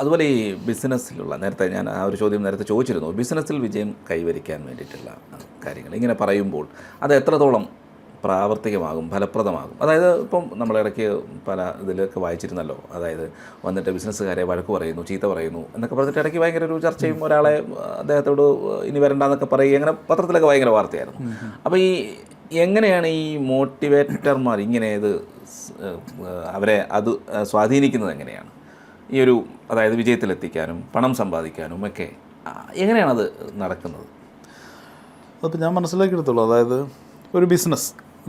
അതുപോലെ ഈ ബിസിനസ്സിലുള്ള നേരത്തെ ഞാൻ ആ ഒരു ചോദ്യം നേരത്തെ ചോദിച്ചിരുന്നു. ബിസിനസ്സിൽ വിജയം കൈവരിക്കാൻ വേണ്ടിയിട്ടുള്ള കാര്യങ്ങൾ ഇങ്ങനെ പറയുമ്പോൾ അത് എത്രത്തോളം പ്രാവർത്തികമാകും, ഫലപ്രദമാകും? അതായത് ഇപ്പം നമ്മളിടയ്ക്ക് പല ഇതിലൊക്കെ വായിച്ചിരുന്നല്ലോ, അതായത് വന്നിട്ട് ബിസിനസ്സുകാരെ വഴക്ക് പറയുന്നു, ചീത്ത പറയുന്നു എന്നൊക്കെ പറഞ്ഞിട്ട് ഇടയ്ക്ക് ഭയങ്കര ഒരു ചർച്ചയും, ഒരാളെ അദ്ദേഹത്തോട് ഇനി വരണ്ടെന്നൊക്കെ പറയുക, അങ്ങനെ പത്രത്തിലൊക്കെ ഭയങ്കര വാർത്തയായിരുന്നു. അപ്പോൾ ഈ എങ്ങനെയാണ് ഈ മോട്ടിവേറ്റർമാർ ഇങ്ങനെ ഇത് അവരെ അത് സ്വാധീനിക്കുന്നത് എങ്ങനെയാണ്? ഈ ഒരു അതായത് വിജയത്തിലെത്തിക്കാനും പണം സമ്പാദിക്കാനും ഒക്കെ എങ്ങനെയാണത് നടക്കുന്നത്? അപ്പോൾ ഞാൻ മനസ്സിലാക്കിയെടുത്തുള്ളൂ, അതായത് ഒരു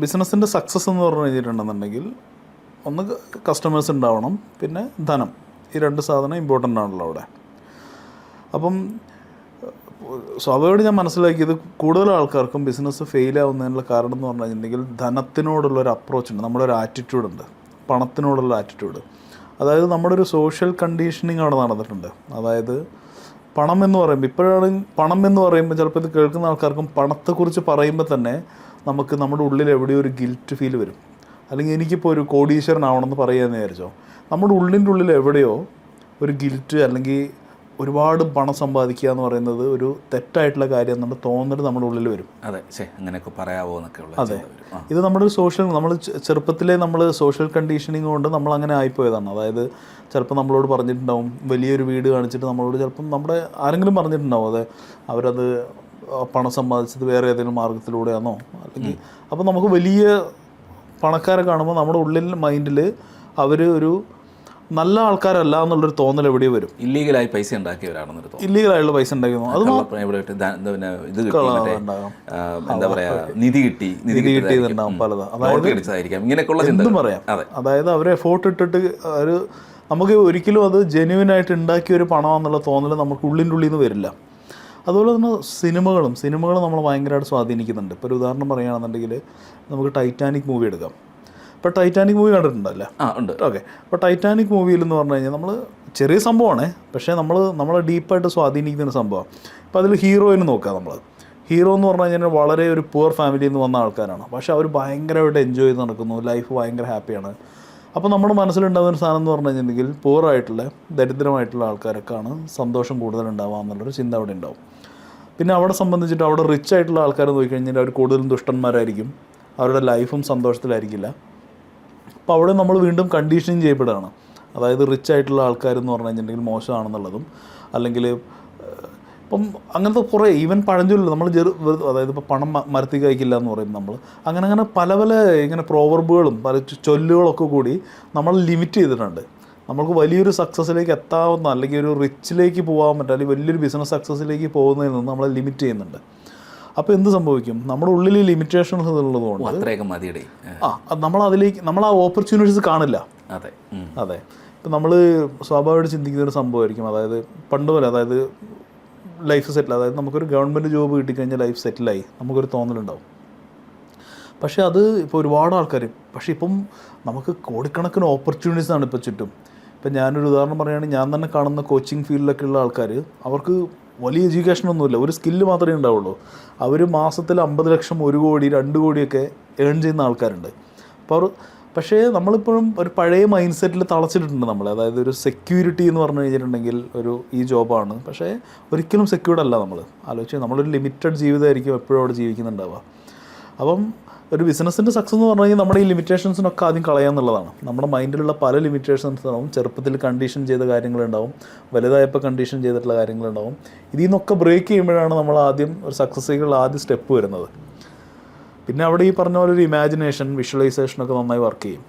ബിസിനസ്സിൻ്റെ സക്സസ് എന്ന് പറഞ്ഞു കഴിഞ്ഞിട്ടുണ്ടെന്നുണ്ടെങ്കിൽ ഒന്ന് കസ്റ്റമേഴ്സ് ഉണ്ടാവണം, പിന്നെ ധനം. ഈ രണ്ട് സാധനം ഇമ്പോർട്ടൻ്റ് ആണല്ലോ അവിടെ. അപ്പം സ്വാഭാവികമായിട്ട് ഞാൻ മനസ്സിലാക്കിയത് കൂടുതൽ ആൾക്കാർക്കും ബിസിനസ് ഫെയിൽ ആവുന്നതിനുള്ള കാരണം എന്ന് പറഞ്ഞു കഴിഞ്ഞിട്ടുണ്ടെങ്കിൽ ധനത്തിനോടുള്ളൊരു അപ്രോച്ചുണ്ട്, നമ്മുടെ ഒരു ആറ്റിറ്റ്യൂഡുണ്ട്, പണത്തിനോടുള്ള ആറ്റിറ്റ്യൂഡ്. അതായത് നമ്മുടെ ഒരു സോഷ്യൽ കണ്ടീഷനിങ് അവിടെ നടന്നിട്ടുണ്ട്. അതായത് പണം എന്ന് പറയുമ്പോൾ, ഇപ്പോഴാണ് പണം എന്ന് പറയുമ്പോൾ ചിലപ്പോൾ ഇത് കേൾക്കുന്ന ആൾക്കാർക്കും പണത്തെക്കുറിച്ച് പറയുമ്പോൾ തന്നെ നമുക്ക് നമ്മുടെ ഉള്ളിൽ എവിടെയോ ഒരു ഗിൽറ്റ് ഫീൽ വരും. അല്ലെങ്കിൽ എനിക്കിപ്പോൾ ഒരു കോടീശ്വരനാവണമെന്ന് പറയുകയെന്ന് വിചാരിച്ചോ, നമ്മുടെ ഉള്ളിൻ്റെ ഉള്ളിൽ എവിടെയോ ഒരു ഗിൽറ്റ്, അല്ലെങ്കിൽ ഒരുപാട് പണം സമ്പാദിക്കുക എന്ന് പറയുന്നത് ഒരു തെറ്റായിട്ടുള്ള കാര്യം എന്നുള്ള തോന്നൽ നമ്മുടെ ഉള്ളിൽ വരും. അതെ, അങ്ങനെയൊക്കെ പറയാവോ എന്നൊക്കെ ഉള്ള. അതെ, ഇത് നമ്മുടെ ഒരു നമ്മൾ ചെറുപ്പത്തിലെ നമ്മൾ സോഷ്യൽ കണ്ടീഷനിങ് കൊണ്ട് നമ്മൾ അങ്ങനെ ആയിപ്പോയതാണ്. അതായത് ചിലപ്പോൾ നമ്മളോട് പറഞ്ഞിട്ടുണ്ടാവും, വലിയൊരു വീട് കാണിച്ചിട്ട് നമ്മളോട് ചിലപ്പം നമ്മുടെ ആരെങ്കിലും പറഞ്ഞിട്ടുണ്ടാവും, അതെ അവരത് പണം സമ്പാദിച്ചത് വേറെ ഏതെങ്കിലും മാർഗത്തിലൂടെയാണോ, അല്ലെങ്കിൽ അപ്പോൾ നമുക്ക് വലിയ പണക്കാരെ കാണുമ്പോൾ നമ്മുടെ ഉള്ളിൽ മൈൻഡിൽ അവർ ഒരു നല്ല ആൾക്കാരല്ല എന്നുള്ളൊരു തോന്നൽ എവിടെയോ വരും. ഇല്ലീഗലായി പൈസ ഉണ്ടാക്കിയവരാണെന്നൊരു തോന്നൽ, ഇല്ലീഗലായുള്ള പൈസ ഉണ്ടാക്കുന്നു. അത് എന്താ പറയാ, നിധി കിട്ടിയതുണ്ടാവും പലതാ, അതായത് എന്തും പറയാം. അതായത് അവർ എഫോർട്ട് ഇട്ടിട്ട് ഒരു നമുക്ക് ഒരിക്കലും അത് ജെന്യുവിനായിട്ട് ഉണ്ടാക്കിയ ഒരു പണമെന്നുള്ള തോന്നൽ നമുക്ക് ഉള്ളിൻ്റെ ഉള്ളിൽ നിന്ന് വരില്ല. അതുപോലെ തന്നെ സിനിമകളും നമ്മൾ ഭയങ്കരമായിട്ട് സ്വാധീനിക്കുന്നുണ്ട്. ഇപ്പോൾ ഒരു ഉദാഹരണം പറയുകയാണെന്നുണ്ടെങ്കിൽ നമുക്ക് ടൈറ്റാനിക് മൂവി എടുക്കാം. ഇപ്പോൾ ടൈറ്റാനിക് മൂവി കണ്ടിട്ടുണ്ടല്ലേ? ഉണ്ട്. ഓക്കെ. അപ്പോൾ ടൈറ്റാനിക് മൂവിയിൽ എന്ന് പറഞ്ഞു കഴിഞ്ഞാൽ നമ്മൾ ചെറിയ സംഭവമാണ്, പക്ഷേ നമ്മളെ ഡീപ്പായിട്ട് സ്വാധീനിക്കുന്ന ഒരു സംഭവമാണ്. ഇപ്പോൾ അതിൽ ഹീറോയിന് നോക്കാം. ഹീറോ എന്ന് പറഞ്ഞു കഴിഞ്ഞാൽ വളരെ ഒരു പുവർ ഫാമിലിയിൽ നിന്ന് വന്ന ആൾക്കാരാണ്, പക്ഷേ അവർ ഭയങ്കരമായിട്ട് എൻജോയ് ചെയ്ത് നടക്കുന്നു, ലൈഫ് ഭയങ്കര ഹാപ്പിയാണ്. അപ്പോൾ നമ്മുടെ മനസ്സിലുണ്ടാകുന്ന ഒരു സാധനം എന്ന് പറഞ്ഞു കഴിഞ്ഞിട്ടുണ്ടെങ്കിൽ പൂറായിട്ടുള്ള ദരിദ്രമായിട്ടുള്ള ആൾക്കാരൊക്കെയാണ് സന്തോഷം കൂടുതലുണ്ടാവുക എന്നുള്ളൊരു ചിന്ത അവിടെ ഉണ്ടാവും. പിന്നെ അവിടെ സംബന്ധിച്ചിട്ട് അവിടെ റിച്ച് ആയിട്ടുള്ള ആൾക്കാർ നോക്കിക്കഴിഞ്ഞാൽ അവർ കൂടുതലും ദുഷ്ടന്മാരായിരിക്കും, അവരുടെ ലൈഫും സന്തോഷത്തിലായിരിക്കില്ല. അപ്പോൾ അവിടെ നമ്മൾ വീണ്ടും കണ്ടീഷനിങ് ചെയ്യപ്പെടുകയാണ്. അതായത് റിച്ച് ആയിട്ടുള്ള ആൾക്കാരെന്ന് പറഞ്ഞു കഴിഞ്ഞിട്ടുണ്ടെങ്കിൽ മോശമാണെന്നുള്ളതും, അല്ലെങ്കിൽ ഇപ്പം അങ്ങനത്തെ കുറേ ഈവൻ പഴഞ്ചൊല്ലില്ല നമ്മൾ അതായത് ഇപ്പോൾ പണം മരത്തി കഴിക്കില്ല എന്ന് പറയും നമ്മൾ. അങ്ങനെ പല ഇങ്ങനെ പ്രോവർബുകളും പല ചൊല്ലുകളൊക്കെ കൂടി നമ്മൾ ലിമിറ്റ് ചെയ്തിട്ടുണ്ട്. നമുക്ക് വലിയൊരു സക്സസ്സിലേക്ക് എത്താവുന്ന, അല്ലെങ്കിൽ ഒരു റിച്ചിലേക്ക് പോകാൻ പറ്റുക, അല്ലെങ്കിൽ വലിയൊരു ബിസിനസ് സക്സസ്സിലേക്ക് പോകുന്നതിൽ നിന്ന് നമ്മളെ ലിമിറ്റ് ചെയ്യുന്നുണ്ട്. അപ്പോൾ എന്ത് സംഭവിക്കും, നമ്മുടെ ഉള്ളിൽ ലിമിറ്റേഷൻസ് ഉള്ളതുകൊണ്ട് നമ്മൾ ആ ഓപ്പർച്യൂണിറ്റീസ് കാണില്ല. അതെ. ഇപ്പം നമ്മൾ സ്വാഭാവികമായിട്ട് ചിന്തിക്കുന്ന ഒരു സംഭവമായിരിക്കും, അതായത് പണ്ട് പോലെ, അതായത് ലൈഫ് സെറ്റിൽ, അതായത് നമുക്കൊരു ഗവൺമെൻറ് ജോബ് കിട്ടിക്കഴിഞ്ഞാൽ ലൈഫ് സെറ്റിലായി നമുക്കൊരു തോന്നലുണ്ടാവും. പക്ഷേ അത് ഇപ്പോൾ ഒരുപാട് ആൾക്കാർ, പക്ഷേ ഇപ്പം നമുക്ക് കോടിക്കണക്കിന് ഓപ്പർച്യൂണിറ്റീസാണ് ഇപ്പോൾ ചുറ്റും. ഇപ്പം ഞാനൊരു ഉദാഹരണം പറയുകയാണെങ്കിൽ, ഞാൻ തന്നെ കാണുന്ന കോച്ചിങ് ഫീൽഡിലൊക്കെ ഉള്ള ആൾക്കാർ, അവർക്ക് വലിയ എഡ്യൂക്കേഷനൊന്നുമില്ല, ഒരു സ്കില്ല് മാത്രമേ ഉണ്ടാവുള്ളൂ. അവർ മാസത്തിൽ 50 ലക്ഷം, 1 കോടി, 2 കോടിയൊക്കെ ഏൺ ചെയ്യുന്ന ആൾക്കാരുണ്ട്. അപ്പോൾ പക്ഷേ നമ്മളിപ്പോഴും ഒരു പഴയ മൈൻഡ് സെറ്റിൽ തളച്ചിട്ടുണ്ട് നമ്മൾ. അതായത് ഒരു സെക്യൂരിറ്റി എന്ന് പറഞ്ഞു കഴിഞ്ഞിട്ടുണ്ടെങ്കിൽ ഈ ജോബാണ്, പക്ഷേ ഒരിക്കലും സെക്യൂർഡ് അല്ല. നമ്മൾ ആലോചിച്ച് നമ്മളൊരു ലിമിറ്റഡ് ജീവിതമായിരിക്കും എപ്പോഴും അവിടെ ജീവിക്കുന്നുണ്ടാവുക. അപ്പം ഒരു ബിസിനസ്സിൻ്റെ സക്സസ് എന്ന് പറഞ്ഞു കഴിഞ്ഞാൽ നമ്മുടെ ഈ ലിമിറ്റേഷൻസിനൊക്കെ ആദ്യം കളയാന്നുള്ളതാണ്. നമ്മുടെ മൈൻഡിലുള്ള പല ലിമിറ്റേഷൻസ് ഉണ്ടാവും. ചെറുപ്പത്തിൽ കണ്ടീഷൻ ചെയ്ത കാര്യങ്ങളുണ്ടാവും, വലുതായപ്പോൾ കണ്ടീഷൻ ചെയ്തിട്ടുള്ള കാര്യങ്ങളുണ്ടാവും. ഇതിൽ നിന്നൊക്കെ ബ്രേക്ക് ചെയ്യുമ്പോഴാണ് നമ്മൾ ആദ്യം ഒരു സക്സസ്സിലേക്കുള്ള ആദ്യ സ്റ്റെപ്പ് വരുന്നത്. പിന്നെ അവിടെ ഈ പറഞ്ഞ പോലെ ഒരു ഇമാജിനേഷൻ, വിഷ്വലൈസേഷനൊക്കെ നന്നായി വർക്ക് ചെയ്യും.